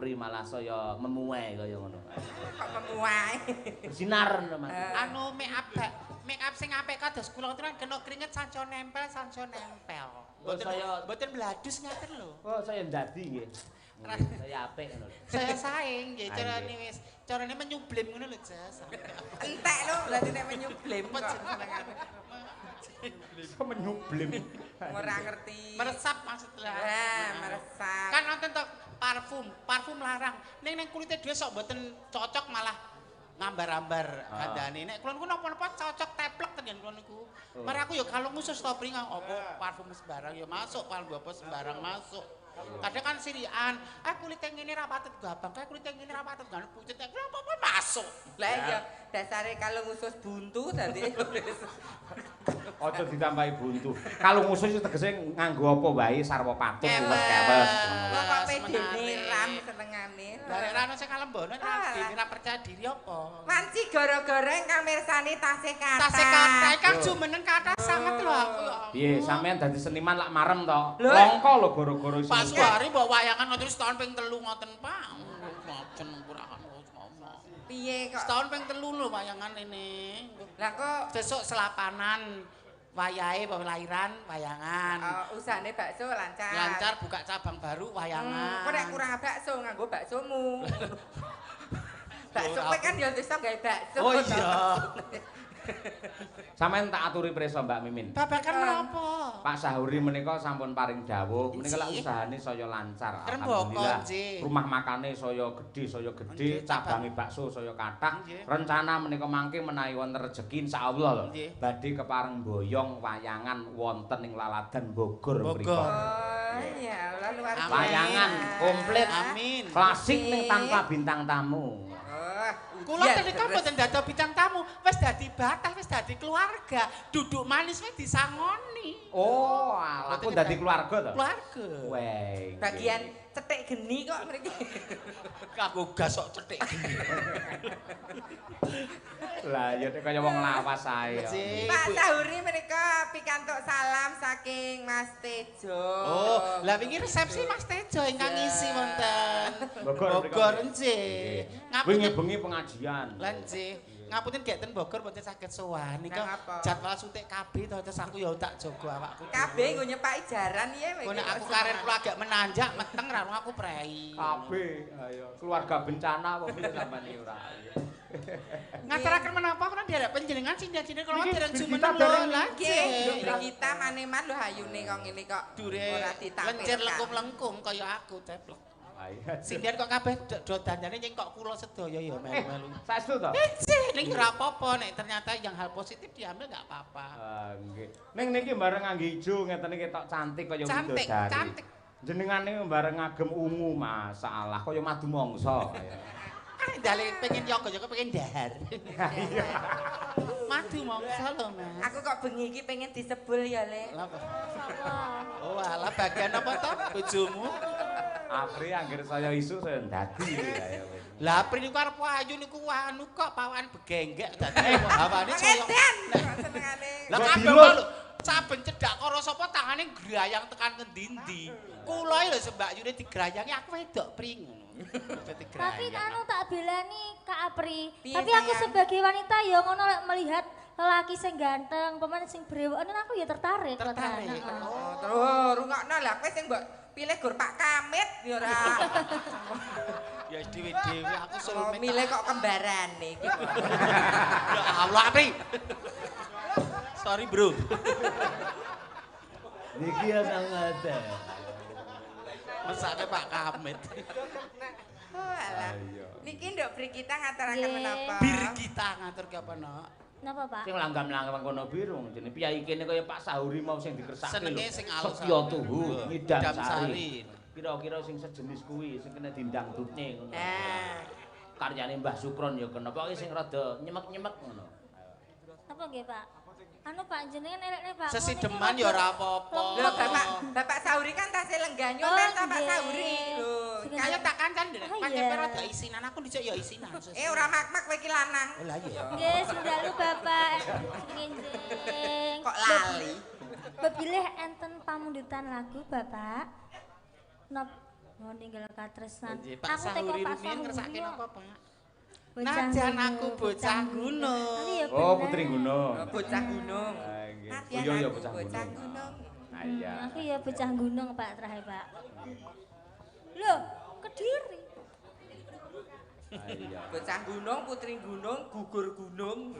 Apri malah saya memuai kaya ngono. Kok memuai. Bersinar Mas. Anu make up sing apik kados kula terus kena keringet sanco nempel. Mboten bladus ngaten lho. Oh, saya ndadi nggih. Saya apik ngono. Saya saing nggih carane wis carane menyublim ngono lho, Jas. Entek lho berarti nek menyublim kok. Kok menyublim. Ora ngerti. Meresap maksudnya. Meresap. Kan nonton tok parfum larang. Ning kulite dhewe sok mboten cocok malah ngambar-ambar kandhane. Nek kula niku napa-napa cocok teplek tenan kula niku. Mari aku ya kalung khusus to pringa apa parfum sembarang ya masuk, parfum apa sembarang masuk. Kadang kan sirian, kulit yang ini rapatet gabang, kulit yang ini rapatet gak pucet, apa-apa masuk. Lah iya, dasare kalung usus buntu dadi. Aja ditambahi buntu. Kalung usus tegese nganggo apa wae sarwa patut kewes. Kok pedene ram senengane. Darek rano sing kalembono dene ra percaya diri apa. Manci gara-gara ingkang mirsani tasih kathah. Tasih kathah kan jumeneng kathah sanget lho aku. Piye, sampean dadi seniman lak marem to? Longko lho gara-gara iso. Pas hari mbok wayangan ngoten setahun ping 3 ngoten, Pak. Ngoten kurang ngomong. Piye kok? Setahun ping 3 lho wayangan ini. Lah kok sesuk selapanan wayahe lahiran wayangan. Usahane bakso lancar. Lancar buka cabang baru wayangan. Kok nek kurang bakso nganggo baksomu. Bakso kowe kan ya iso gawe bakso. Oh iya. Sampeyan tak aturi prisa Mbak Mimin. Babakan menapa? Pak Sahuri menika sampun paring dawuh, menika lak usahane saya lancar. Alhamdulillah. Rumah makane saya gedhe, cabange bakso saya kathah. Rencana menika mangke menawi wonten rejeki insyaallah lho. Badhe kepareng boyong wayangan wonten ing Laladan Bogor mriku. Oh iya, luar biasa. Wayangan komplit. Amin. Klasik ning tanpa bintang tamu. Kula tenika mboten dadi bintang tamu, wis dadi batah, wis dadi keluarga. Duduk manis wis disangoni. Oh, alah kok dadi keluarga to? Keluarga. Weh. Bagian cetik geni kok mriki. Kanggo gas kok cetik geni. Lah ya nek kaya wong lawas ae. Pak Sahuri menika pikantuk salam saking Mas Tejo. Oh, lah wingi resepsi Mas Tejo ingkang ngisi wonten Bogor nggih. Bengi-bengi pengajian. Lah nggih. Ngapunten gek ten Bogor mboten saged sowan. Nika jadwal suntik KB to terus aku ya tak jaga awakku. KB nggo nyepaki jaran ya. Kok nek aku karir kula agak menanjak meteng ra aku prei. KB ayo keluarga bencana apa piye sampean iki ora. Ngaturaken menapa kula nderek panjenengan sindir-sindir kula dereng jumeneng lho lagi. Kita maneman lho hayune kok ngene kok. Ora ditampilkan. Lencir lengkung-lengkung kaya aku teplok. Sindir kok kabeh do dandane nyeng kok kula sedaya ya melu. Saestu to? Ning ora apa-apa nek ternyata yang hal positif diambil enggak apa-apa. Nggih. Ning niki bareng ngangge ijo ngeten iki ketok cantik kaya widodari. Cantik. Jenengane bareng ngagem ungu masalah kaya madu mangsa. Dale pengen yoga-yoga pengen dahar. Madu mangsa lho, Mas. Aku kok bengi iki pengen disebul ya, Le. Oh, alah bagian apa to bojomu? Apri anggere saya isu saya ndadi ya. Lah Apri niku arep ayu niku anu kok pawan begenggek dadi hawane saya. Senengane. Lah kabeh lho saben cedhak karo sapa tangane grayang tekan ngendi-endi. Kula lho Mbak Yune digrayangi aku wedok Pri ngono. Tapi anu tak belani Kak Apri. Tapi aku sebagai wanita ya ngono lek melihat lelaki sing ganteng, pemain sing brewoken aku ya tertarik. Tertarik. Oh, terus rungokno lah kowe sing mbok pilih gur Pak Kamit ya ora. Ya dhewe-dhewe aku suruh milih kok kembarane iki. Ya Allah Apri. Sorry bro. Niki ya ngada. Mesake Pak Kamit. Oh alah. Niki nduk Bri kita ngaturaken menapa? Bir kita ngatur ke apa nok? Napa Pak? Sing langgam-langgam kono biru jenenge piyai kene kaya Pak Sahuri mau sing dikersake. Senenge sing alus. Setya tuhu ngidam sari. Kira-kira sing sejenis kuwi sing kena dindangdutne ngono. Karyane Mbah Sukron ya kena pokoke sing rada nyemek-nyemek ngono. Apa nggih Pak? Anu Pak jenengan elekne Pak. Sesideman ya ora apa-apa. Lho Bapak Sahuri kan tasih lengganyo ta Pak Sahuri. Lho, kaya tak kancan pancen rada isinan aku dicek ya isinan. Ora mak-mak kowe iki lanang. Oh lah iya. Nggih, sundalo Bapak. Nginjing. Kok lali? Bebilih enten pamundutan lagu Bapak. Oh ninggal katresnan. Nggih, Pak Sahuri rumiyin ngersake napa, Pak? Bocah Najan aku bocah gunung. Oh, putri gunung. Bocah gunung. Ah, nggih. Najan Iya, aku bocah bocah gunung. gunung. Ah, iya. Aku ya bocah gunung Pak terakhir Pak. Loh, Kediri. Ah, iya. Bocah gunung, putri gunung, gugur gunung.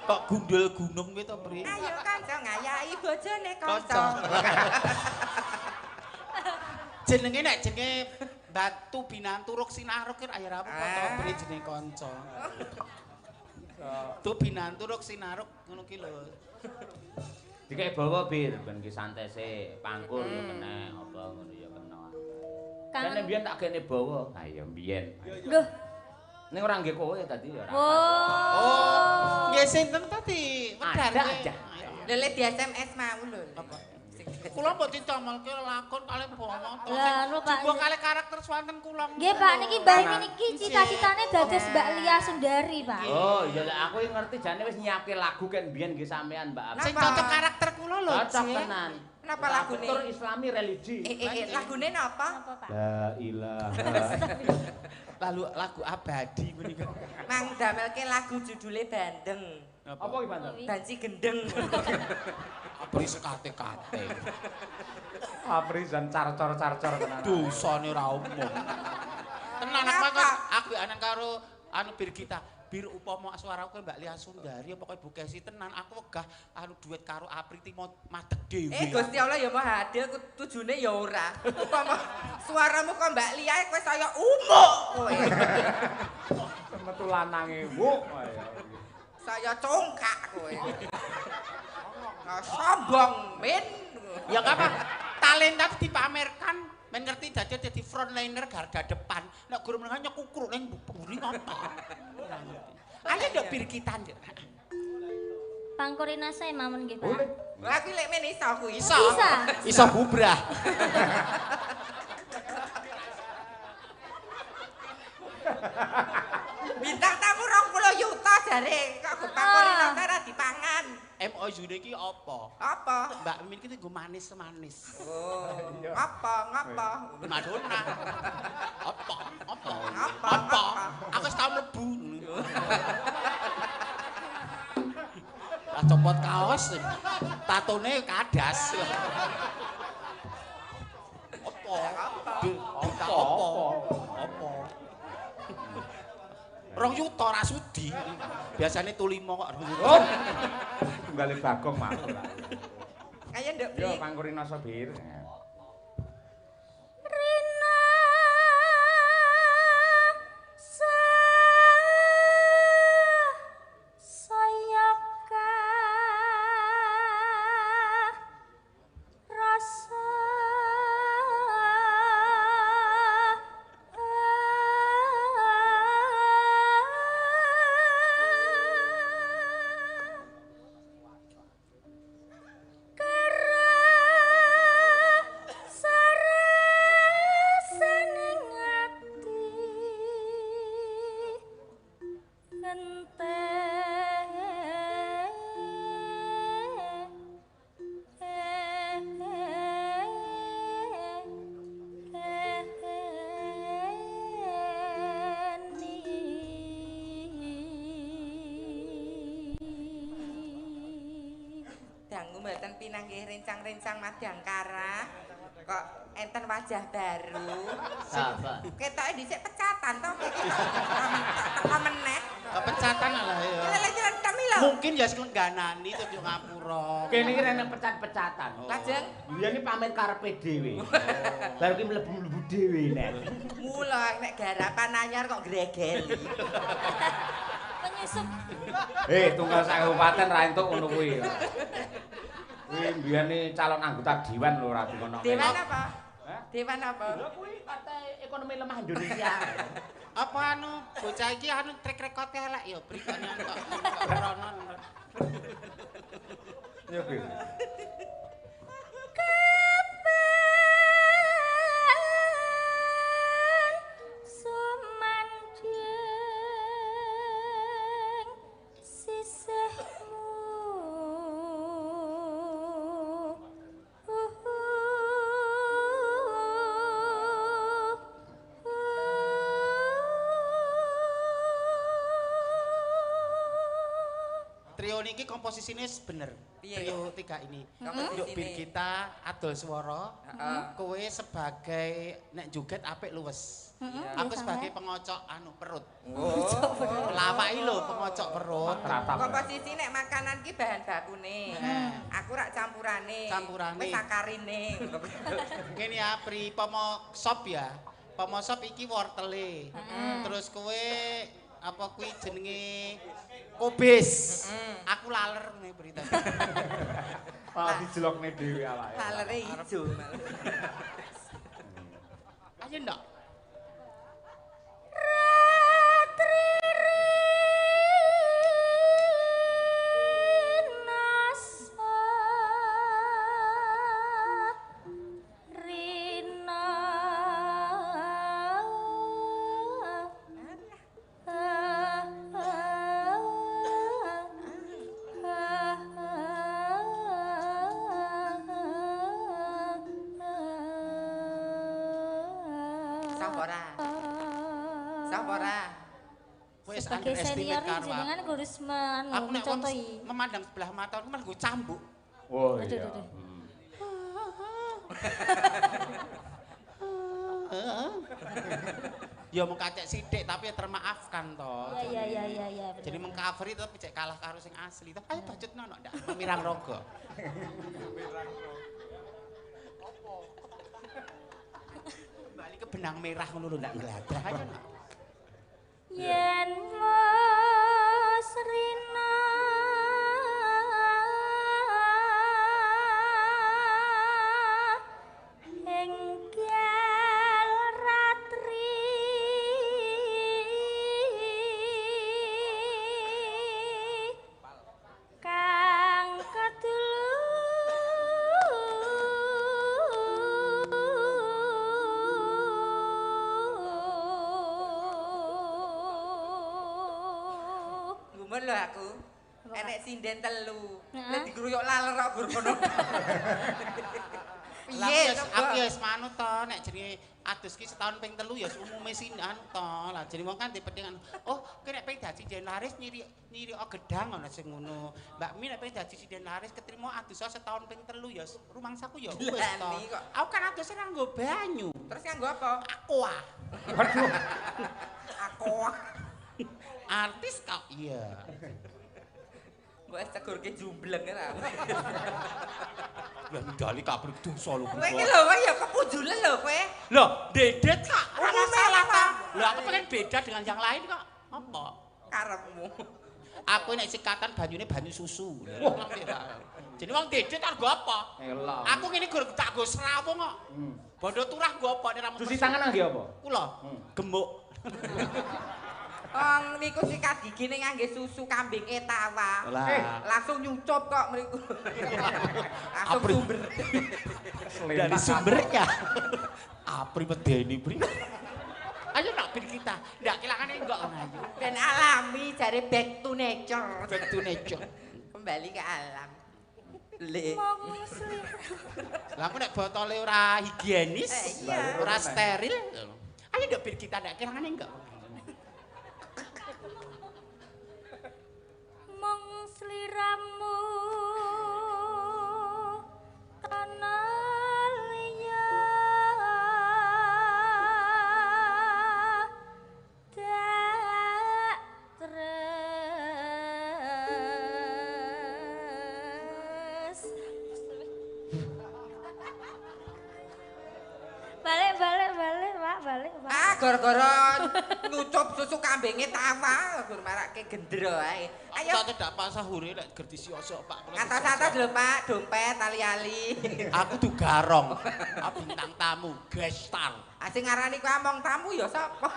Kok gundul gunung kuwi to, Pri? Ayo kanca ngayahi bojone kanca. Jenenge nek jenenge Batu Binanturuk Sinaruk kan ayo rapo kok to, Pri jenenge kanca. Tu Binanturuk Sinaruk ngono ki lho. Dikek bawa bir ben ki santai sik, pangkur ya kena apa ngono ya kena. Kene mbiyen tak kene bawa. Ha ya mbiyen. Loh, Ning ora nggih kowe tadi ya ora. Oh, nggih sinten tadi? Wedar Ada nggih. aja. Lele di SMS mau lho. Apa? Kula mboten damelke lakon kalih bawa to. Lah, anu, Pak. Jumbo kalih karakter swanten kula. nggih Pak niki Mbah niki cita-citane dados Mbak Lia Sundari Pak. Oh, iya lek aku ngerti jane wis nyiapke lagu kan biyen nggih sampean Mbak Abi. Sing cocok karakter kula lho, Cocok Cik. tenan. Kenapa lagune? Tutur Islami religi. Lagune napa? Apa Pak? La ilaha. Lalu lagu abadi menika. Mang damelke lagu judule Bandeng. Apa iki Pak? Banci gendeng. Apri sekate-kate. Aprizan carcor-carcor tenan. Dosane ora umum. Tenan aku anak karo anu Birgita. Bir upama suaraku Mbak Lia Sundari apa Ibu Kesi tenan aku wegah anu duet karo Apriti madeg dhewe. Gusti Allah ya Maha Adil tujune ya ora. Upama suaramu kok Mbak Lia kowe saya umuk kowe. Metu lanange wuk. Saya congkak kowe. Nah, sombong men. Ya enggak apa, talenta dipamerkan, men ngerti dadi frontliner garda depan. Nek guru menengah nyekukruk ning mburi ngopo. Ora ngerti. Ayo ndok Birgita nduk. Pangkurina saya mamen nggih Pak. Aku lek men iso kuwi. Iso. Bisa. Iso bubrah. Bintang tamu 20 juta jare kok pangkurina ora dipangan. MOU iki apa? Apa? Mbak Mimin iki nggo manis-manis. Oh, ngapa? Madonna. Apa? Apa? Apa? Apa? Aku wis tau mlebu. Lah copot kaos. Tatone kadas. Apa? Apa? Apa? 2 yuta ra sudi. Biasane tulima kok. Oh. Tunggale Bagong mah. Ayo nduk Yo Bri. pangkurina sobir. Rina sayaka rasa Dangu mboten pinanggih rencang-rencang Madangkara. Kok enten wajah baru. Sabar. Ketoke dhisik pecatan to tak meneh. Kepecatan lah ya. Lha jalan kami lho. Mungkin ya selengganani terus yo ngapura. Kene iki rene pecat-pecatan. Lajeng Biyen iki pamer karepe dhewe. Baru ki mlebu-mlebu dhewe nek. mulai nek garapan anyar kok gregeli. penyusup Tunggal sak kabupaten ra entuk ngono kuwi. Kuwi mbiyen calon anggota dewan lho ra dikono. Dewan apa? Hah? Dewan apa? Lho kuwi partai ekonomi lemah Indonesia. Apa anu bocah iki anu trek rekote elek ya brikane kok ronon. Ya kuwi. sumandhing sisihmu trio niki komposisine bener. Trio 3 ini. Yuk bir kita adol swara. Kowe sebagai nek joget apik luwes. Aku sebagai pengocok perut. Pelawak iki lho pengocok perut. Komposisi nek makanan ki bahan bakune. Aku rak campurane. Wis sakarine. Ngene ya pri pomo sop ya. Pomo sop iki wortele. Terus kowe apa kuwi jenenge kobis. Aku laler ngene berita. Dijelokne dhewe awake. Lalere ijo. Ayo ndak. Sebagai senior jenengan harus mencontohi. Memandang sebelah mata aku malah gue cambuk. Oh iya. Ya mau kacek sithik tapi ya termaafkan toh. Iya. Jadi mengcoveri tapi cek kalah karo sing asli. Tapi ayo bajutno nok ndak pemirang rogo. Kembali ke benang merah ngono lho ndak ngladrah aja. Yen wis rina enggal ratri kang kadulu lho aku. Enek sinden telu. Nek digruyuk laler kok gur ngono. Piye aku ya wis manut to nek jenenge adus ki setahun ping 3 ya umume sindan to. Lah jenenge wong kan dipedhingan. Oh, kowe nek pengen dadi sinden laris nyiri gedang ana sing ngono. Mbak Mi nek pengen dadi sinden laris ketrimo adus setahun ping 3 ya rumangsaku ya wis to. Aku kan adus ora nggo banyu. Terus nganggo apa? Aqua. Waduh. Aqua. Artis kok iya. Mbok segurke jumbleng ora. Lah ninggali kabrik dosa lho. Kowe iki lho ya kepujulen lho kowe. Loh, dedet kok. Ora salah ta. Lho aku pengen beda dengan yang lain kok. Apa? Karepmu. Aku nek sikatan banyune banyu susu. Jadi wong dedet karo apa? Aku ngene gur tak nggo srawung kok. Bondo turah nggo apa nek ra cuci tangan nggih apa? Kula gemuk. Niku sikat gigi ning ngangge susu kambing etawa. Langsung nyucup kok mriku. Langsung sumber. Dari sumbernya. Apri medeni, Pri. Ayo nak bir kita. Ndak kelangane enggak ayo. Ben alami jare back to nature. Back to nature. Kembali ke alam. Le. Lah aku nek botole ora higienis, ora steril. Ayo ndak bir kita ndak kelangane enggak. Mong sliramu tanah liya tak tres balik Pak. Ah gara-gara ngucup susu kambinge tawa gur marake gendro ae. Ayo tak Pak Sahuri nek gerdi sioso Pak. Atas-atas lho Pak, dompet ali-ali. Aku tuh garong. Bintang tamu, guest star. Sing ngarani kowe among tamu ya sapa?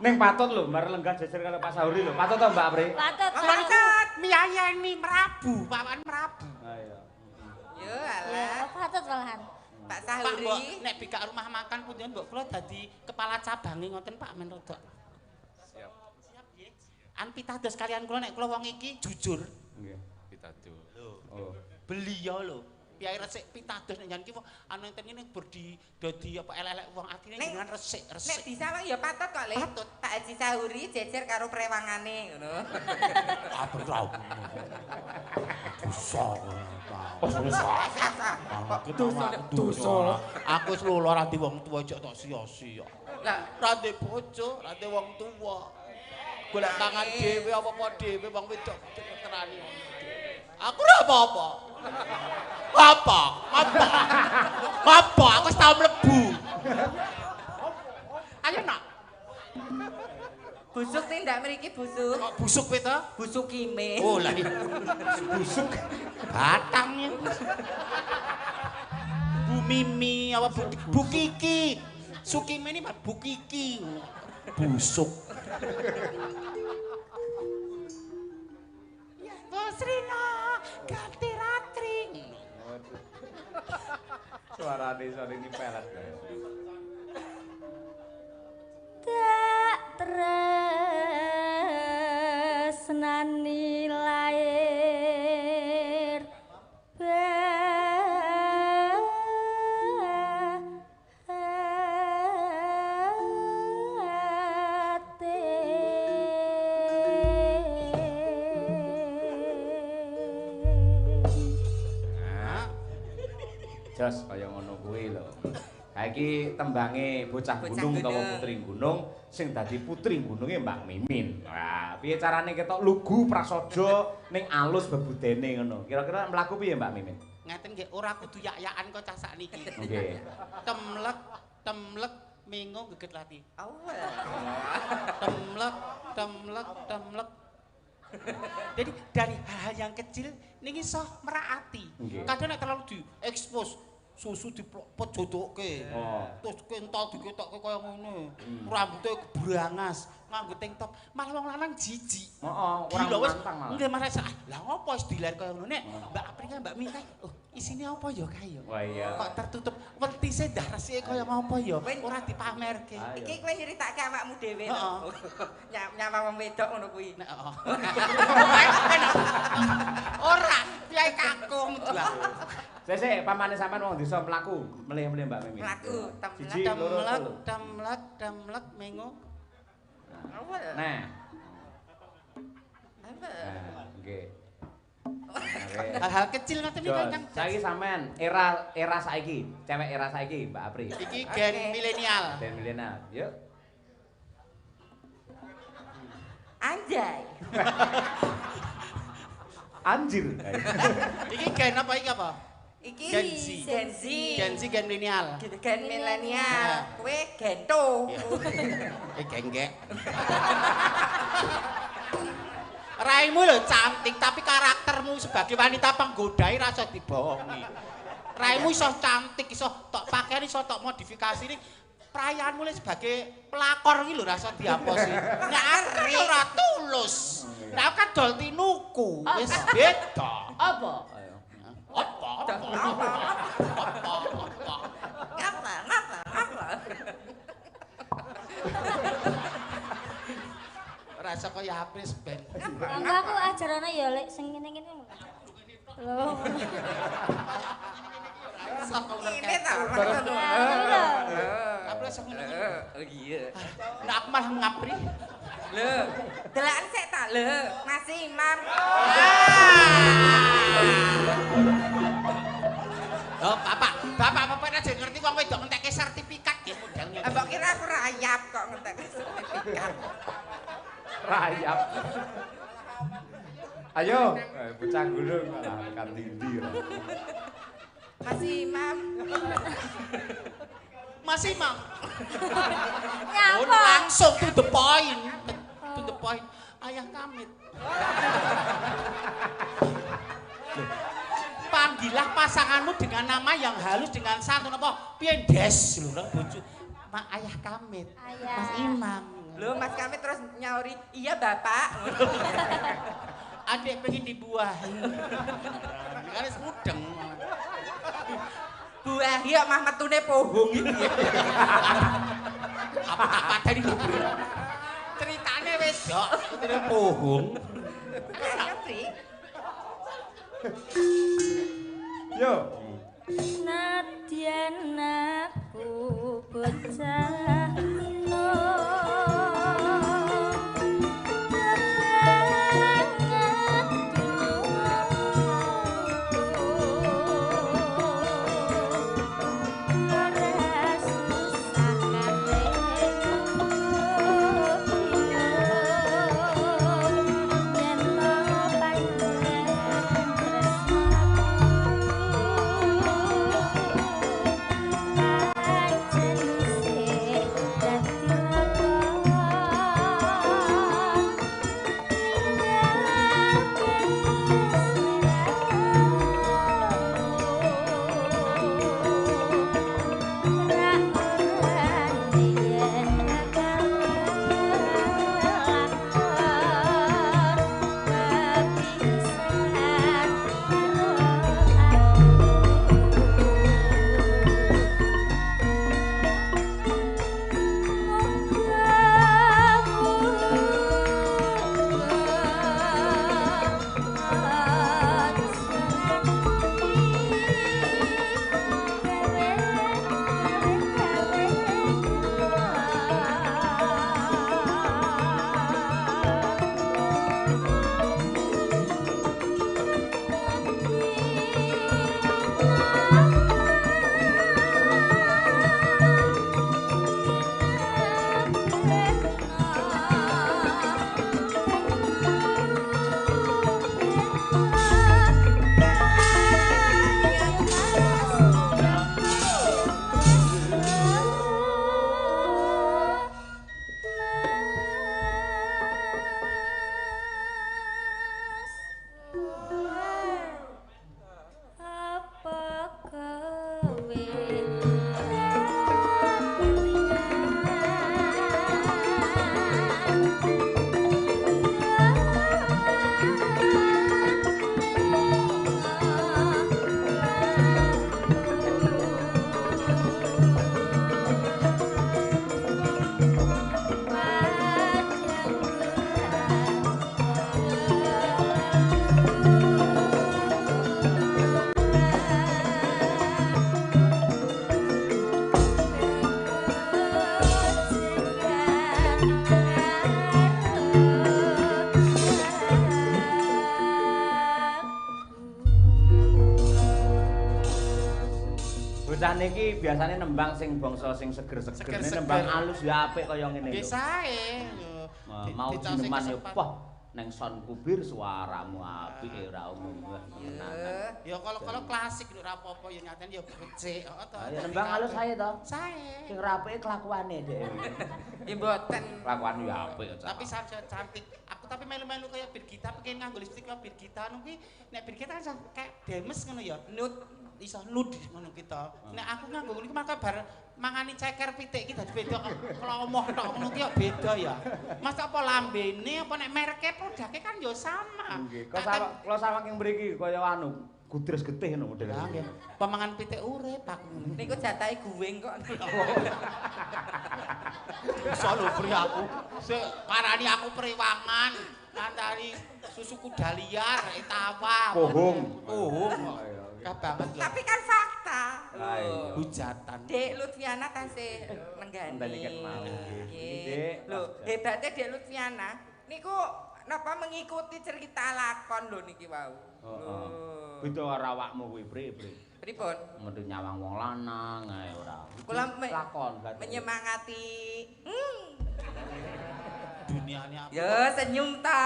Ning patut lho, mbar lenggah jejer karo Pak Sahuri lho. Patut to Mbak Apri? Patut. Patut. Miyayani merabu, Papan merabu. Ayo. Yo alah. Ya, patut malahan. Pak Sahuri. Pak, nek bikak rumah makan punten mbok kula dadi kepala cabange ngoten Pak men rodok. Siap. Siap nggih. An pitados kalian kula nek kula wong iki jujur. Nggih. Pitados. Oh. Beliau lho. piyai resik pitados nek jan ki anu enten ngene berdi dadi apa elek-elek wong atine jenengan resik. Nek disawang ya patut kok, Le. Patut. Tak aji sahuri jejer karo prewangane ngono. Apa tau? Dosa. Aku wis lulu ora di wong tuwa jek tok sia-sia. Lah, Ra di bojo, ra di wong tuwa. Golek tangan dhewe apa-apa dhewe wong wedok terani. Aku ora apa-apa. Apa? Apa? Aku wis tau mlebu. Ayo nak. busuk sih ndak mriki busuk. Kok busuk kowe to? Busuk kime. Oh lah busuk. Batangnya. Bu Mimi apa Bu Kiki. Sukime ini Bu Kiki. Busuk. Bos Rina, ganti ratri. Suarane sore ini pelet. Tak tresnani lair Jos kaya ngono kuwi lho. Saiki tembange bocah gunung utawa putri gunung sing dadi putri gununge Mbak Mimin. Wah, piye carane ketok lugu prasaja ning alus bebudene ngono. Kira-kira mlaku piye Mbak Mimin? Ngaten nggih ora kudu yak-yakan kok cah sakniki. Nggih. Temlek mengo geget lati. Awal. Temlek. Jadi dari hal-hal yang kecil ning iso meraati. Kadang nek terlalu diekspos susu diplopot jodoke. Terus kental diketokke kaya ngene. Rambute kebrangas, nganggo tank top, malah wong lanang jijik. Heeh, ora nantang malah. Nggih malah lah ngopo wis dilar kaya ngono nek Mbak Aprika Mbak Minta. Oh, isine apa ya kae ya? Wah iya. Kok tertutup wetise darase kaya apa ya? Ora dipamerke. Iki kowe nyeritake awakmu dhewe lho. Nyapa wong wedok ngono kuwi. Nek ora, piye kakung lah. Sesek pamane sampean wong desa mlaku, melih-melih Mbak Mimin. Mlaku, Temlek mengo. Awal. Nah. Awal. Nggih. Hal-hal kecil ngoten iki Kang. Saiki sampean era saiki, cewek era saiki Mbak Apri. Iki gen milenial. Gen milenial. Yuk. Anjay. Anjir. Iki gen apa iki apa? Iki Gen Z. Gen milenial. Gen milenial. Kowe gento. Genggek. Raimu lho cantik tapi karaktermu sebagai wanita penggodai rasa dibohongi. Raimu iso cantik, iso tok pakaian iso tok modifikasi ini. Perayaanmu sebagai pelakor iki lho rasa diaposi. Nek aku ora tulus. Nek aku kan dol tinuku, wis beda. Apa? Apa? Rasa kaya apris ben. Enggak aku ajarane ya lek sing ngene-ngene. Lho. Ini ta, Apris ngono. Oh iya. Nek aku malah ngapri. Lho, delakan sik ta lho, Mas Imam. Oh, bapak aja ngerti wong wedok ngentekke sertifikat nggih model ngene. Mbok kira aku rayap kok ngentek sertifikat. Rayap. Ayo, bocah gunung malah tekan tindi. Mas Imam. Mas Imam. Nyapa? Oh, langsung to the point. To the point. Ayah Kamit. Panggillah pasanganmu dengan nama yang halus dengan santun apa? Piye Des lho bojo. Mak Ayah Kamit. Mas Imam. Lho Mas Kamit terus nyauri, "Iya, Bapak." Adik pengen dibuahi. Kan mudeng. Buahi kok mah metune pohong iki. Apa tadi ceritane wedok metune pohong. Ayo, Pri. Yo. Nadyan aku bocah nom Bocane iki biasane nembang sing bangsa sing seger-seger, nembang alus ya apik kaya ngene lho. Nggih sae. Mau jineman ya poh neng son kubir suaramu apik ora umum. Ya kalau klasik lho ora apa-apa ya nyaten ya becik kok to. Ya nembang alus sae to. Sae. Sing ora apike kelakuane dhewe. Ya mboten. Kelakuan ya apik. Tapi sarja cantik. Aku tapi melu-melu kaya Birgita pengen nganggo lipstik kaya Birgita anu kuwi nek Birgita kan kayak demes ngono ya. Nude iso nude ngono kita. Nek aku nganggo niku maka bar mangani ceker pitik iki dadi beda klomoh tok ngono ki beda ya. Mas apa lambene apa nek mereke produknya kan ya sama. Nggih. Kula saking mriki kaya anu gudres getih ngono model. Nggih. Pemangan pitik urip aku ngono. Niku jatahe guwing kok. Iso lho pri aku. Sik parani aku priwangan. Ngantari susu kuda liar, etawa. Kohong. Banget lho. Tapi kan fakta. Hujatan. Dek Lutfiana tasih nenggani. Ndaliket mau. Nggih. Lho, hebate Dek Lutfiana niku napa mengikuti cerita lakon lho niki wau. Heeh. Beda karo awakmu kuwi, Pri. Pripun? Metu nyawang wong lanang ae ora. Kula lakon menyemangati. Duniane apa? Ya senyum ta.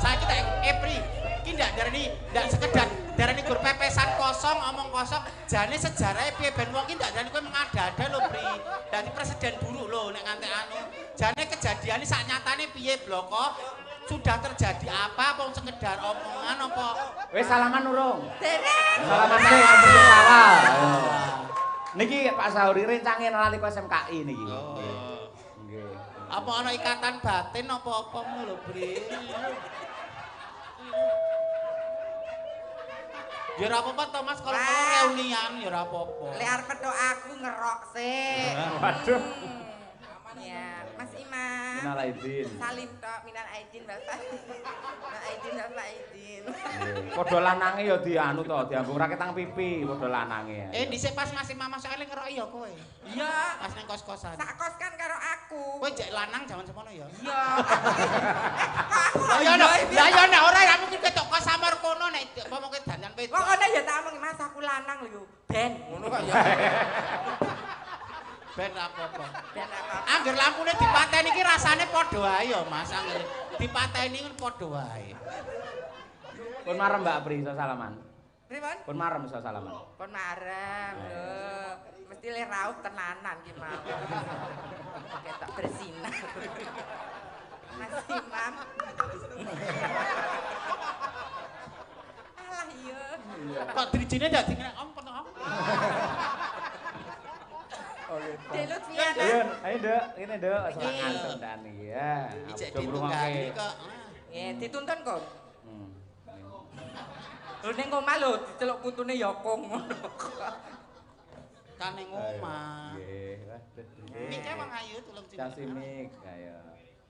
Saiki tak Epri, iki ndak darani ndak sekedar darani gur pepesan kosong omong kosong, jane sejarahe piye ben wong iki ndak darani kowe mengada-ada lho, Pri. Dadi presiden buruk lho nek nganti anu. Jane kejadiane sak nyatane piye bloko? Sudah terjadi apa sekedar omongan apa? Wis salaman urung? Dereng. Salaman sing ampun sawal. Niki Pak Sauri rencange nalika SMKI niki. Nggih. Apa ana ikatan batin apa-apa ngono lho, Bre. Ya ora apa-apa to Mas, kalau reunian ya ora apa-apa. Lek arep petok aku ngerok sik. Waduh. Ya, Mas Imam. Minal aidin. Salim tok, minal aidin Bapak. Minal aidin Bapak aidin. Padha lanange ya dianu to, diambung ra ketang pipi, padha lanange. Dhisik pas Mas Imam masuk eling ngerok ya kowe. Iya. Pas ning kos-kosan. Sak kos kan karo aku. Kowe jek lanang jaman semono ya. Iya. Lah ya nek ora ya mungkin ketok kos samar kono nek apa kowe dandan wedok. Kok ngono ya tak omong Mas aku lanang lho. Ben ngono kok ya. Ben apa-apa. Ben apa? Angger lampune dipateni iki rasane padha wae ya Mas, angger dipateni kan padha wae. Pun marem Mbak Pri iso salaman. Pripun? Pun marem iso salaman. Pun marem lho. Mesti le raut tenanan ki mau. Ketok bersinar. Mas Imam. Alah iya. Kok drijine ndak dingene om kono om. Dek Lutfiana. Ayo Nduk, ngene Nduk, ora ngantuk ndak niki ya. Ijek Aja ditunggangi ngrungokke. kok. Nggih, dituntun kok. Hmm. Lho ning omah lho diceluk putune ya kong ngono. Kan ning omah. Nggih, waduh. Mike wong ayu tulung cilik. Casimik, ayo.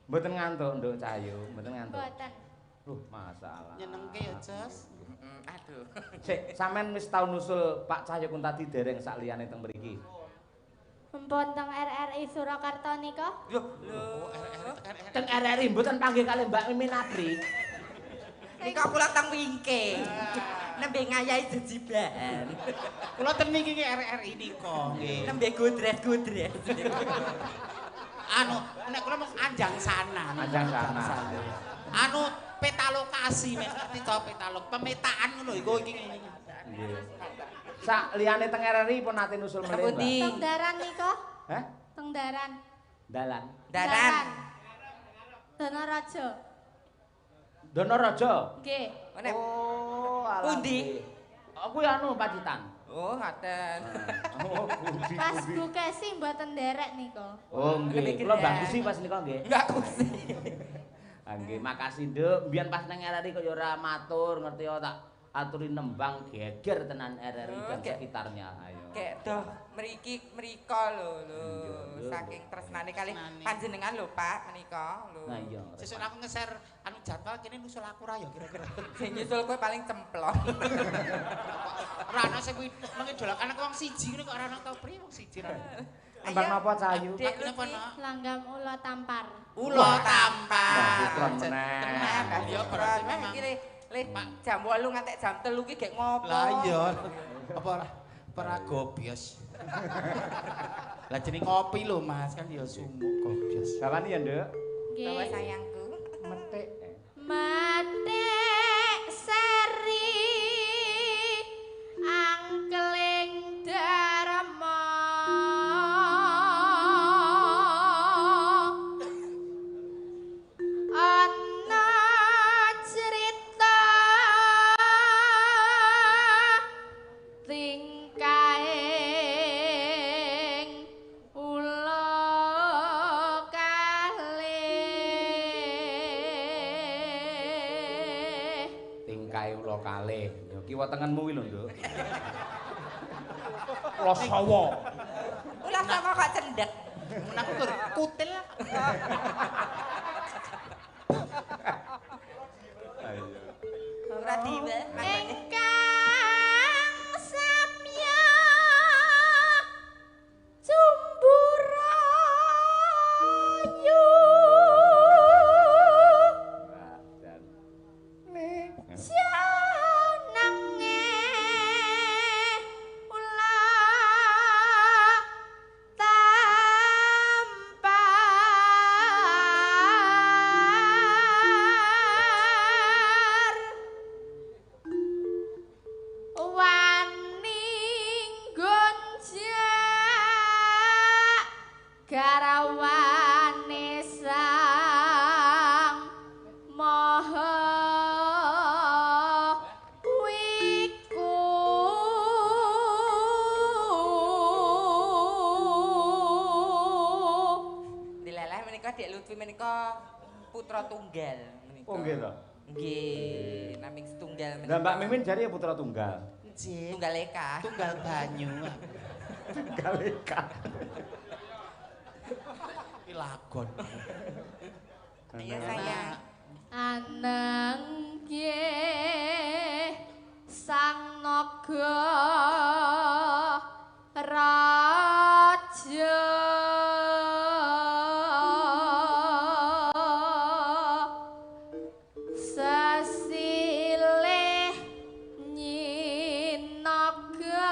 Mboten ngantuk Nduk Cahayu, mboten ngantuk. Mboten. Masalah. Nyenengke ya, Jos. Aduh. Sik, sampean wis tau nusul Pak Cahyo Kuntadi dereng sak liyane teng mriki. Mpun teng RRI Surakarta nika. Lho, Teng RRI mboten panggih kalih Mbak Mimin Apri. nika kula teng wingking. Nembe ngayahi jejiban. Kula ten niki RRI nika nggih. Nembe godres-godres. Anu, nek kula mung anjang sana. Anjang sana. Anu peta lokasi mek ngerti to peta pemetaan ngono iku iki ngene. Nggih. Sak liyane teng RRI pun nate nusul melih, Mbak. Teng daran nika. Hah? Teng daran. Dalan. Daran. Donaraja. Donoraja. Nggih. Oh, alah. Pundi? Aku ya anu Pacitan. Oh, ngoten. Oh, pundi Pas pundi. Bu Kesi mboten nderek nika. Oh, nggih. Kula Mbak Kusi pas nika nggih. Enggak kusi. Ah nggih, makasih Nduk. Mbiyen pas nang RRI kok ya ora matur, ngerti ya tak aturi nembang geger tenan RRI dan sekitarnya. Ayo. Kek doh mrika lho saking tresnane kali panjenengan lho Pak menika lho. Nah iya. Sesuk aku nge-share anu jadwal kene nusul aku ra ya kira-kira. Sing nyusul kowe paling cemplon. Ora ana sing kuwi mengidolakan aku wong siji ngene kok ora ana tau pri wong siji ra. Nembang napa Cahayu? Dek Napa Lutfi. no? Langgam ula tampar. Ulo tampar. Nah, meneh. Tenan, Ya berarti memang. iki le jam 8 ngantek jam 3 ki gek ngopo? Lah iya. Apa ora gobios. Lah jeneng ngopi lho Mas kan ya sumuk gobios. Gawani ya, Nduk. Bawa Nggih. sayangku. Metik. Matik seri angkeling dharma ana cerita tingkaing ula kalih. Tingkai ula kalih. Ya kiwa tengenmu kuwi lho, Nduk. Ula sawa. Ulah sama kok cendek. Men aku gur kutil. Ayo. Ora diwe makane. Ingkang samya Cumburayu janange ula tampar wani gonjak garawane sang maha wiku Dileleh menika Dek Lutfi menika putra tunggal menika. Oh nggih to. Nggih, naming setunggal Lah menika. Mbak Mimin jari ya putra tunggal. Nggih. Tunggal eka. Tunggal banyu. Tunggal eka. lagon. Iya sayang. Anang nggih sang naga raja sesilih nyinaga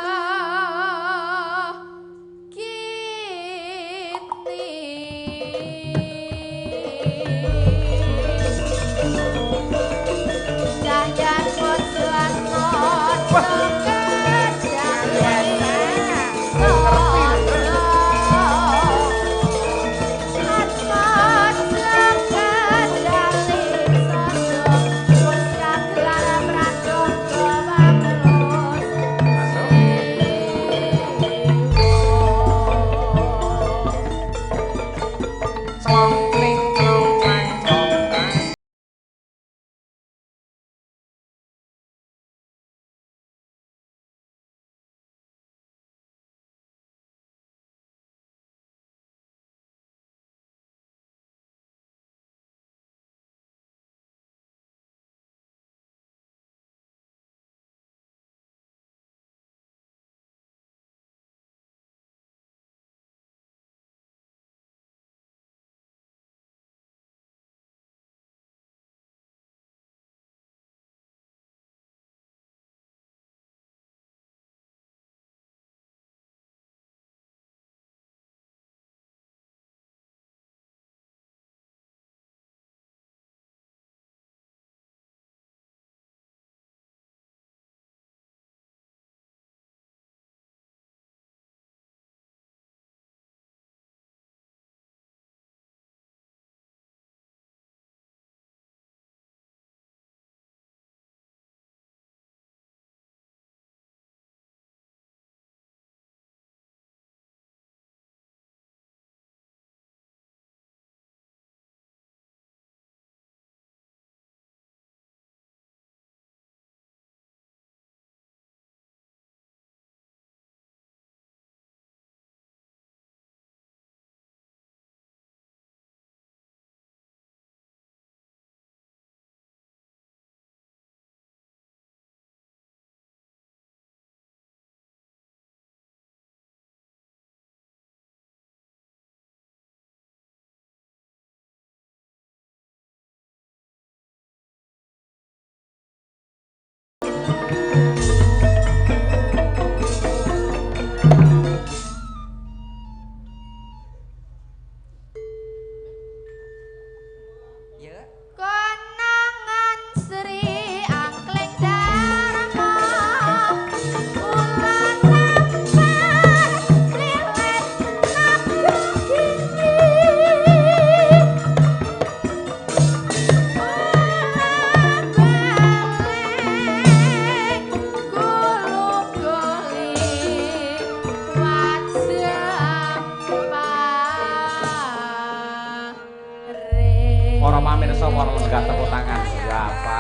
Para pamirsa para lenggah tepuk tangan. Ya apa?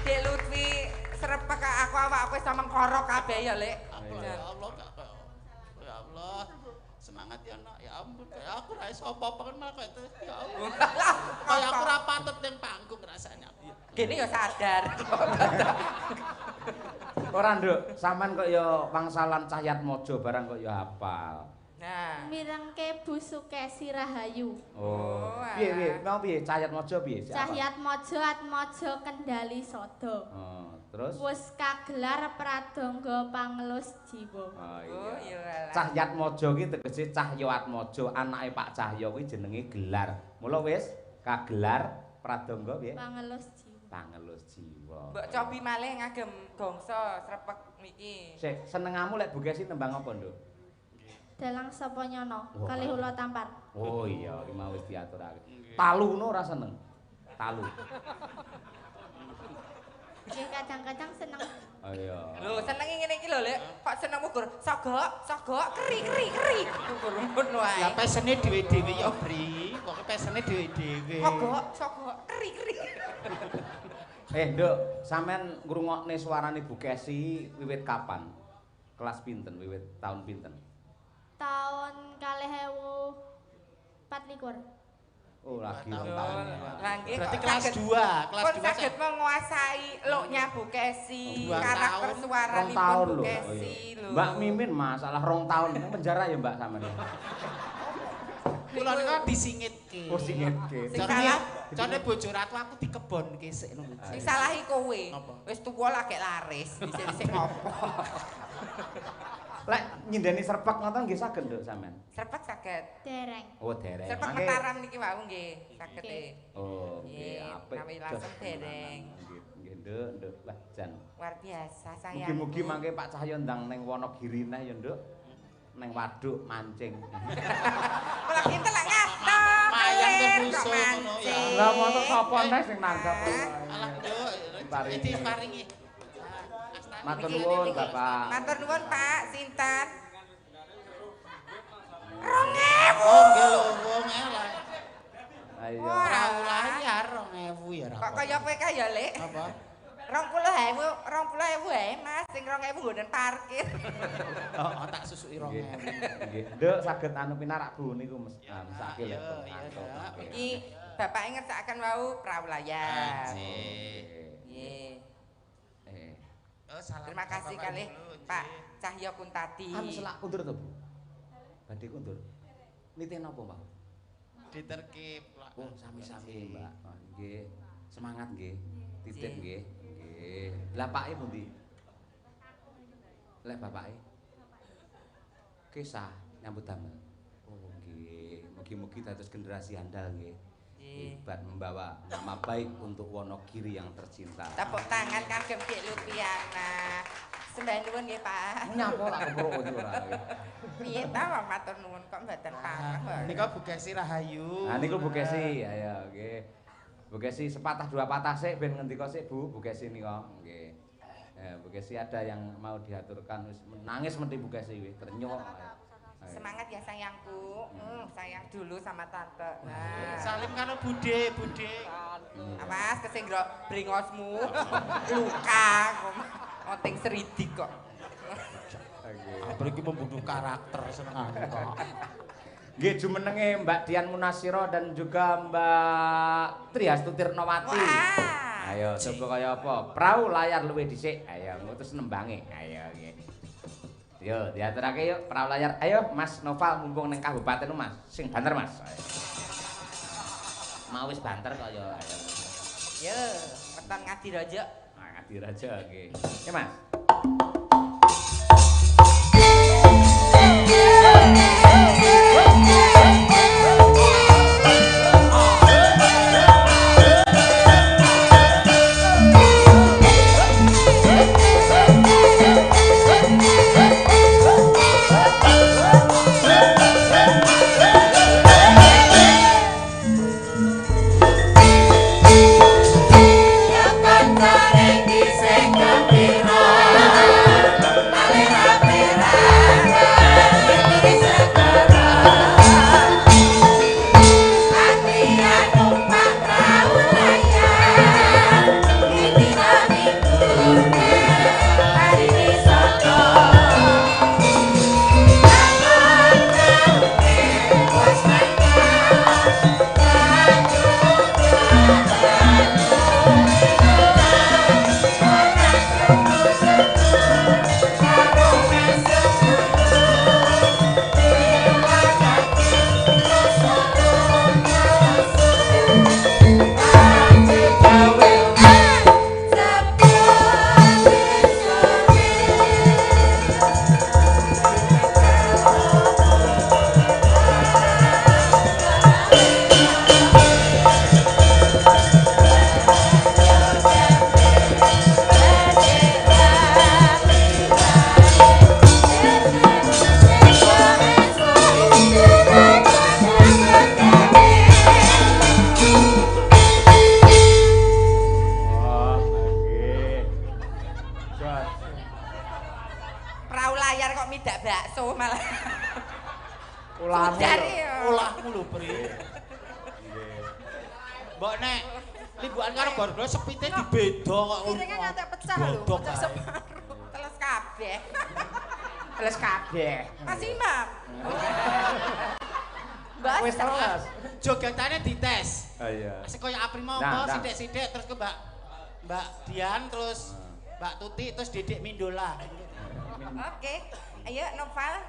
Dek Lutfi srepek aku awakku wis mengkoro kabeh ya, Lek. Ya Allah, ya Allah. Semangat ya nak, ya ampun. Kayak aku ra iso apa-apa kan malah kayak itu. Ya Allah. Kayak aku ra patut ning panggung rasanya. Gini ya sadar. Ora nduk, sampean kok ya wangsalan Cahyat Mojo barang kok ya hafal. Nah, Mirengke Bu Sukesi Rahayu. Oh, piye mau piye Cahyat Mojo piye? Cahyat Mojo Atmojo Kendali Sada. Oh, terus Wis kagelar pradangga pangelus jiwa. Oh oh iya. Cahyat Mojo ki tegese Cahya Atmojo, anake Pak Cahya kuwi jenenge gelar. Mula wis kagelar pradangga piye? Pangelus jiwa. Pangelus jiwa. Mbok cobi malih ngagem gongso srepek niki. Sik, senengamu lek Bugesi tembang apa, Nduk? Dalang sapa nyono kalih ula tampar. Oh iya, iki mau wis diaturake. Talu ngono ora seneng. Talu. Nggih kadang-kadang seneng. Oh iya. Lho, senenge ngene iki lho, Lek. Kok seneng ukur sogok, keri. Ukur ngono ae. Ya pesene dhewe-dhewe ya, Bri. Kok pesene dhewe-dhewe. Sogok, keri. Nduk, sampean ngrungokne suarane Bugesi wiwit kapan? Kelas pinten? Wiwit tahun pinten? Tahun 2000 24. Oh, lagi rong tahun. Berarti kelas 2, kelas 2. Pun saged menguasai loknya Bu Kesi, Oh, 2 karakter tahun. suaranipun Bu Kesi lho. Mbak Mimin masalah 2 tahun nang penjara ya Mbak sampeyan. Kula niku disingitke. Oh singitke. Sing salah Jane bojo ratu aku dikebonke sik ngono. sing salahi kowe. Apa? Wis tuwa lagi laris, dhisik-dhisik ngopo. Lek nyindeni serpek ngoten nggih saged Nduk sampean. Serpek saged. Dereng. Oh dereng. Serpek Mangke- Mataram niki wau nggih saged e. Oh, nggih Nggih, apik. nawi langsung dereng. Nggih, nggih Nduk, lah jan. Luar biasa sayang. Mugi-mugi mangke Pak Cahyo ndang ning Wonogiri neh ya Nduk. Ning waduk mancing. Kula kinten lek ngato. Mayang kok kebuso ngono ya. mancing. Lah mosok sapa neh sing nangkep. Alah Nduk, diparingi. Matur nuwun Bapak. Matur nuwun Pak, sinten? Oh nggih lho wong elek. Ayo. Ora ulahe ya 2000 ya ra. Kok kaya kowe kaya Lek? Apa? 20.000 ae Mas, sing 2.000 nggonen parkir. Oh, tak susuki 2000. Nggih. Nduk saged anu pinarak Bu niku mesake lho. Iya, Dak. Iki Bapak ngersakaken wau prawilayar. Nggih. Nggih. Oh, salam. Terima kasih kalih Pak Cahyo Kuntadi. Anu selak kundur to Bu? Badhe kundur. Niten napa Mbak? Diterkip lah. Oh, sami-sami Mbak. Oh, nggih. Semangat nggih. Titip nggih. Nggih. Lah pake pundi? Lek bapake? Kisah nyambut damel. Oh, nggih. Mugi-mugi dados generasi andal nggih. Hebat membawa nama baik untuk Wonogiri yang tercinta. Tepuk tangan kagem Dik Lutfiana. Sembah nuwun nggih Pak. Nyapa lak keprok iki ora. Piye ta wong matur nuwun kok mboten pareng kok. Nika Bu Kesi Rahayu. Nah niku Bu Kesi, ayo nggih. Bu Kesi sepatah dua patah sik ben ngendika sik Bu Kesi nika. Nggih. Bu Kesi ada yang mau diaturkan wis nangis mesti Bu Kesi wis ternyok. Semangat ya sayangku. Sayang dulu sama tante. Nah. Salim karo Bude. Awas kesenggrok bringosmu. Luka kok. Onting seridik kok. Apa iki pembunuh karakter senengane kok. Nggih jumenenge Mbak Dian Munasiro dan juga Mbak Triastuti Tirnowati. Wah. Ayo coba kaya apa? Prau layar luwih dhisik. Ayo ngutus nembange. Ayo nggih. Yo diaturake yuk prau layar. Ayo Mas Noval mumpung ning kabupaten Mas. Sing banter Mas. Ayo. Mau wis banter kok yo. Ayo. Yo, weton Ngadiraja. Nah, Ngadiraja nggih. Ya Mas. Prau layar kok midak bakso malah. Ulahmu lho, Pri. Mbok nek limbukan karo borgol sepite dibeda kok. Piringe ngantek pecah lho, pecah separuh. Teles kabeh. Teles kabeh. Mas Imam. Wis telas. Jogetane dites. Ah iya. Sing koyo Apri mau sithik-sithik terus ke Mbak Dian terus Mbak Tuti terus Dedek Mindola. Oke. Ayo Noval.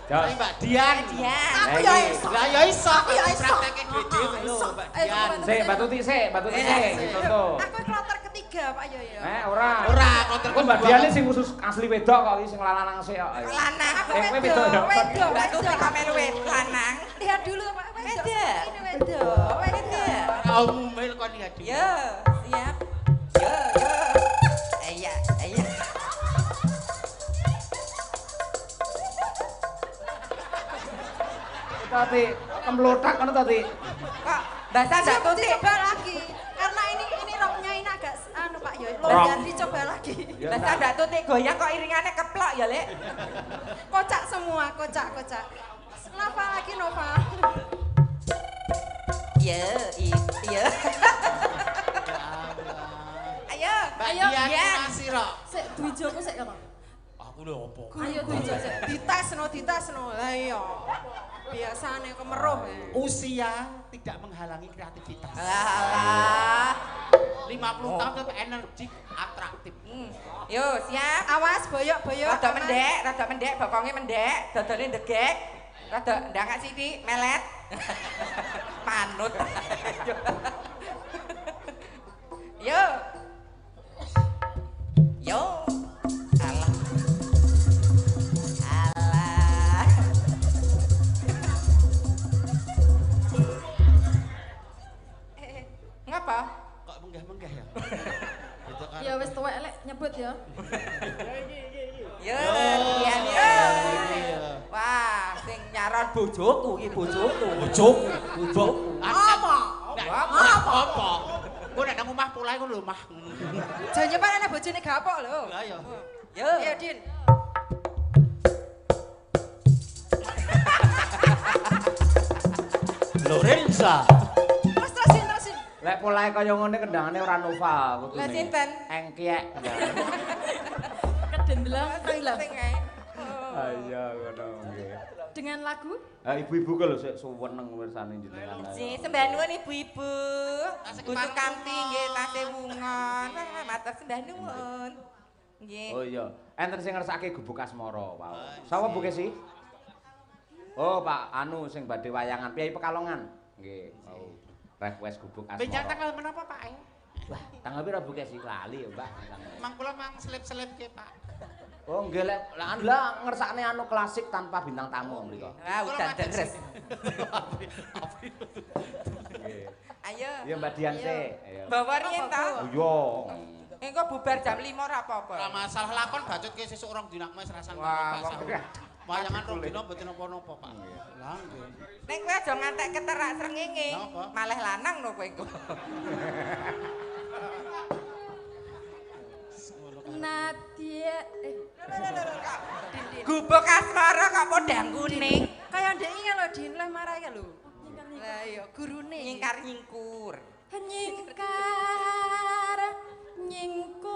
Mbak Dian. Aku ya iso. Lah ya iso. Aku ya iso. Prakteke dhewe lho Mbak Dian. Sik, Mbak Tuti sik. Contoh. Aku kloter ketiga Pak yo ya. Ora. Kloter kok Mbak Dian sing khusus asli wedok kok iki sing lanang sik kok. Lanang. Kowe wedok ya. Wedok. Mbak Tuti kamelu lanang. Lihat dulu Pak. Wedok. Ini wedok. Wedok. Kamu mel kon lihat dulu. Yo, siap. Yo. Iya. Tadi kemlotak ngono tadi. Kok bahasa Mbak Tuti Coba lagi. Karena ini roknya ini agak anu Pak yo. Loyar dicoba lagi. bahasa Mbak Tuti goyang kok iringannya keplok ya, Lek. Kocak semua, kocak. Nova lagi Nova. Iya. Ayo, Mbak ayo, Dian masih rok. Sik duijoku sik kono. Aku lho opo? Ayo duijo sik. Dites no. Lah iya. Biasane kemeruh. Usia tidak menghalangi kreativitas. Alah. 50 tahun tapi energik, atraktif. Yo, siap. Awas boyok. Rada mendek, bokongnya mendek, dodone ndegek. Rada ndangak sithik, melet. Manut. Yo. Alah. Ngapa? Kok menggah-menggah ya? Gitu kan. Ya wis tuwek lek nyebut ya. Yo, iya. Wah, sing nyaran bojoku iki bojoku. Apa? Apa? Kok nek nang omah pulahe ngono lho, Mah. Janjepan ana bojone gapok lho. Lah ya. Yo. Ya Din. Lorenza. Terusin. Lek polahe kaya ngene kendangane ora Nova kudune. Lah sinten? Engkiek. Kedendelang. Sing ae. Ah iya ngono nggih. Dengan lagu Ibu-ibu ku lho sik suweneng mirsani jenengan. Si sembah nuwun ibu-ibu. Butuh kampi nggih tasih wungon. Matur sembah nuwun. Nggih. Oh iya, enten sing ngersake gubuk asmara wau. Sapa Bu Kesi? Oh, Pak anu sing badhe wayangan Piyai Pekalongan. Nggih, wau. Request gubuk asmara. Benjang tanggal menapa, Pak? Wah, tanggal pira Bu Kesi lali ya, Mbak. Mang kula mang selip-selip ke, Pak. Oh, nggih lek lah ngersakne anu klasik tanpa bintang tamu mriko. Ah, udan deres. Nggih. Ayo. Iya Mbak Dian sik. Bawa riyen ta? Oh iya. Engko bubar jam 5 ora apa-apa. Ora masalah lakon bacutke sesuk rong dina wis rasan Wah, Pak. Wayangan rong dina mboten napa-napa, Pak. Lah nggih. Nek kowe aja ngantek keterak srengenge. Napa? Malah lanang lho kowe engko. Nadia Gubuk asmara kok podang kuning. kaya ndek iki lho Din leh marah ya lho. Lah iya gurune Nyingkar-nyingkur. Nyingkur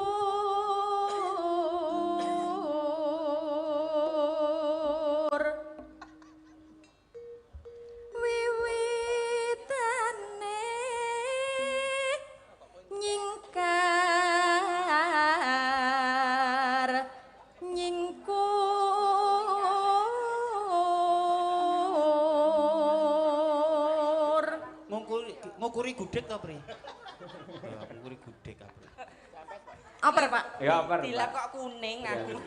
wiwitane nyingkar nyingkur Ngukuri gudeg to, Pri? Ya, ngukuri gudeg, Pri. apa Pak? Ya apa? Dila kok kuning aku.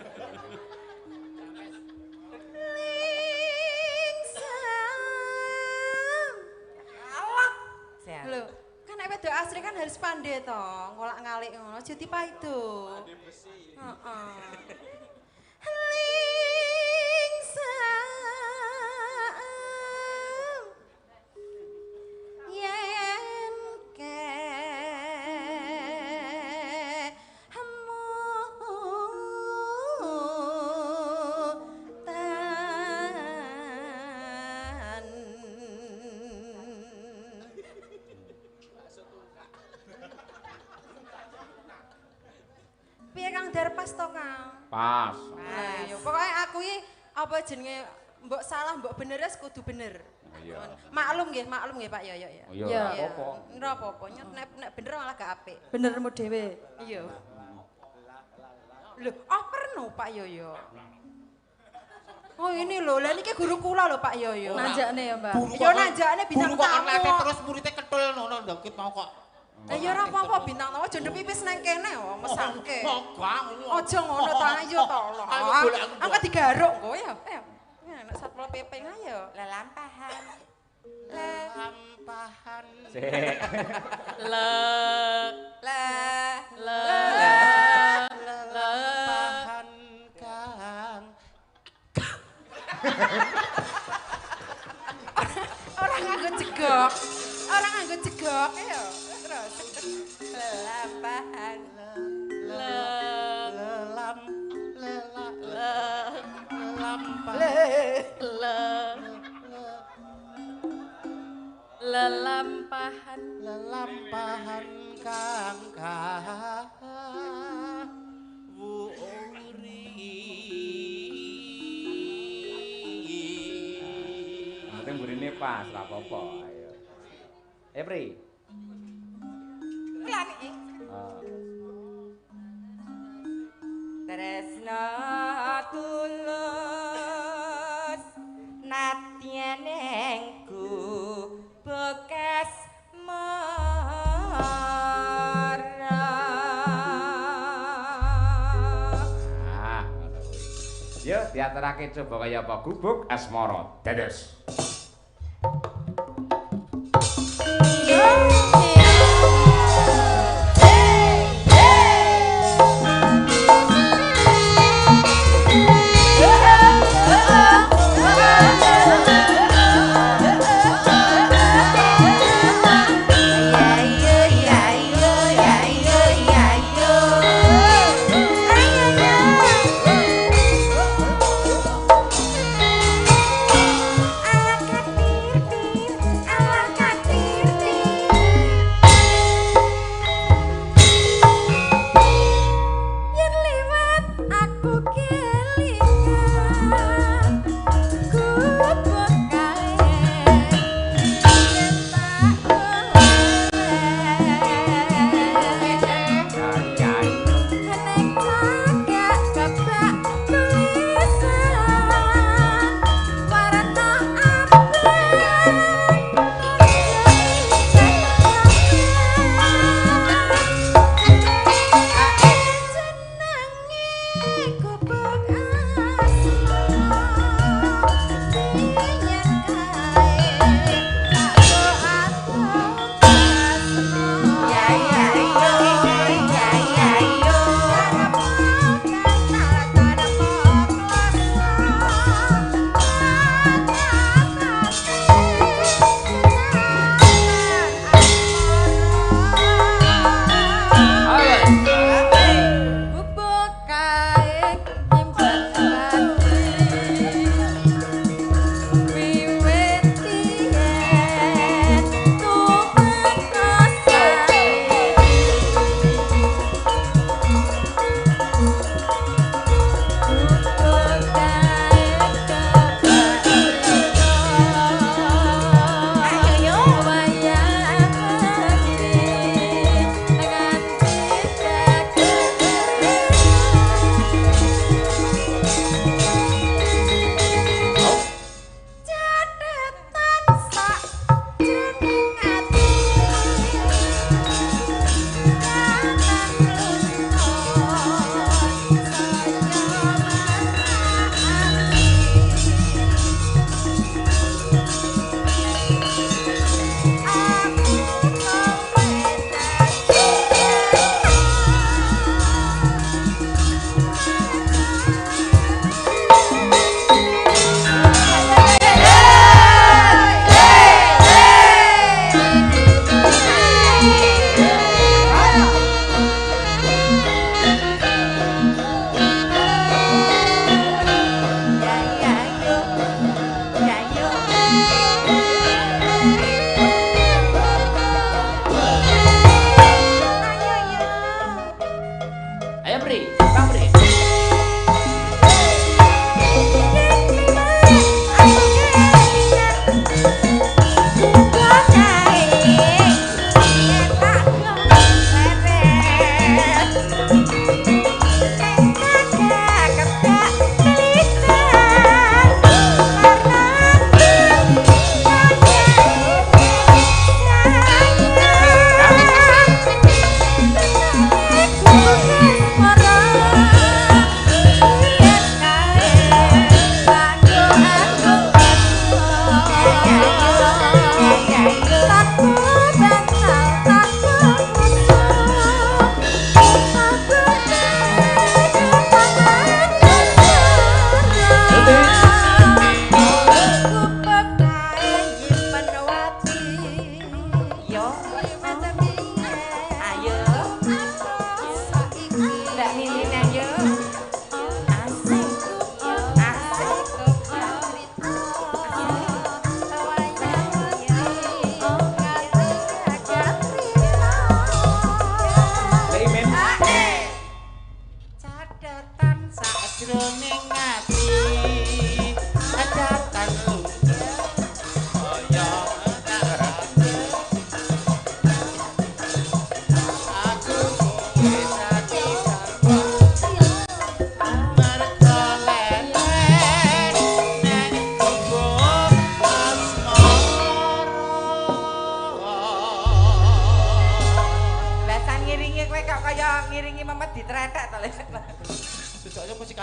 Allah. Sehat. Lho, kan nek wedok asli kan harus pandai to, ngolak-ngalik ngono, aja dipaido. Heeh. Lingsam yen kemutan kadar pas to, Kang. Pas. Lah iya, pokoke aku iki apa jenenge mbok salah mbok bener wis kudu bener. Iya. Maklum nggih Pak Yoyo ya. Iya, apa-apa. Ora apa-apa, nek bener malah gak apik. Benermu dhewe. Iya. Lho, perno Pak Yoyo. Oh ini lho, lah niki guru kula lho Pak Yoyo. Nanjakne ya, Mbak. Yo nanjakne bintang tamu. Guru kok tamu. terus muridnya ketul ngono ndangkit mau kok. Lah ya ora apa-apa bintang tamu aja ndep pipis nang kene kok mesake. Mogah. Aja ngono ta ayo to. Angkat digaruk engko ya. Ayo. Nek Satpol PP ayo. Lelampahan. Lampahan. Sik. Lampahan Kang. Orang nganggo cegok. Orang nganggo cegok. Ayo. Terus. Lelampahan. Lelampahan Kang Wuri. Penting burine pas, ora apa-apa. Ayo. Pri. Klani. Tresna tulus natyenengku bekas Yo diaturake coba kaya apa gubuk asmara dados. Anak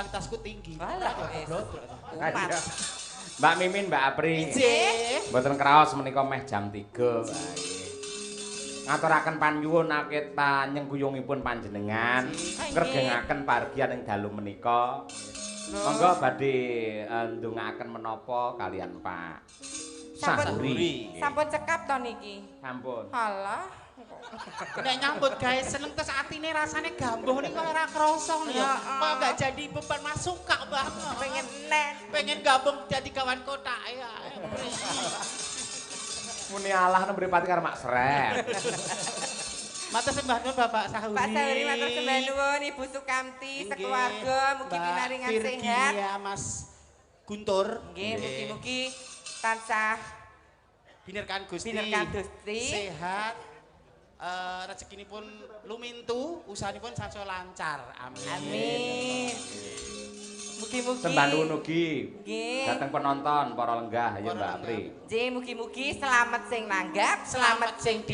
musikalitasku tinggi. Walah kok Ayo. Mbak Mimin, Mbak Apri. Nggih. Mboten kraos menika meh jam 3. Ngaturaken panyuwun aketa nyengkuyungipun panjenengan ngregengaken pargian ing dalu menika. Monggo badhe ndongaaken menapa kalian Pak Sahuri. Sampun cekap to niki. Sampun. Halah. Nek nyambut gawe seneng terus atine rasane gambuh niku ora krasa lho. Kok gak jadi beban masuk suka banget. Pengen nen. Pengen gabung jadi kawan kotak ya. Muni Allah nembe pati karo Mak Sret. Matur sembah nuwun Bapak Sahuri. Pak Sahuri matur sembah nuwun Ibu Sukamti sekeluarga mugi pinaringan sehat. Iya Mas Guntur. Nggih mugi-mugi tansah Binerkan Gusti. binerkan Gusti. Sehat. Rezekinipun lumintu, usahanipun sansaya lancar. Amin. Amin. Mugi-mugi Sembah nuwun ugi nggih. dhateng penonton para lenggah ya Mbak Apri. Nggih mugi-mugi selamat sing nanggap, selamat sing